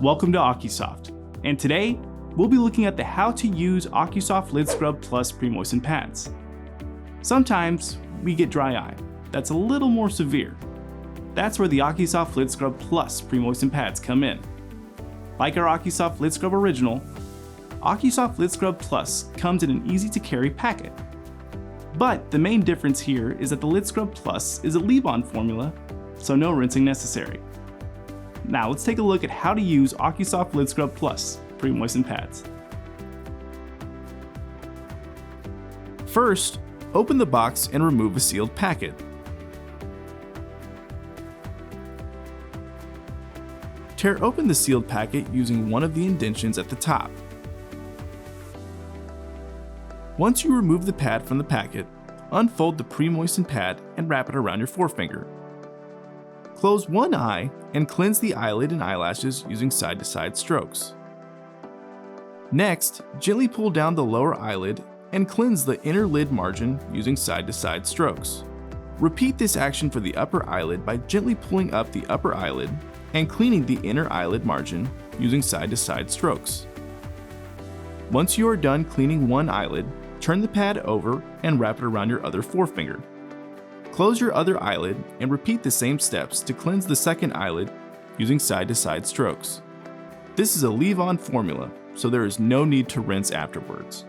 Welcome to OCuSOFT, and today we'll be looking at the how to use OCuSOFT Lid Scrub Plus Pre-Moistened pads. Sometimes we get dry eye that's a little more severe. That's where the OCuSOFT Lid Scrub Plus Pre-Moistened pads come in. Like our OCuSOFT Lid Scrub Original, OCuSOFT Lid Scrub Plus comes in an easy-to-carry packet. But the main difference here is that the Lid Scrub Plus is a leave-on formula, so no rinsing necessary. Now let's take a look at how to use OCuSOFT Lid Scrub Plus Pre-Moistened pads. First, open the box and remove a sealed packet. Tear open the sealed packet using one of the indentions at the top. Once you remove the pad from the packet, unfold the pre-moistened pad and wrap it around your forefinger. Close one eye and cleanse the eyelid and eyelashes using side-to-side strokes. Next, gently pull down the lower eyelid and cleanse the inner lid margin using side-to-side strokes. Repeat this action for the upper eyelid by gently pulling up the upper eyelid and cleaning the inner eyelid margin using side-to-side strokes. Once you are done cleaning one eyelid, turn the pad over and wrap it around your other forefinger. Close your other eyelid and repeat the same steps to cleanse the second eyelid using side-to-side strokes. This is a leave-on formula, so there is no need to rinse afterwards.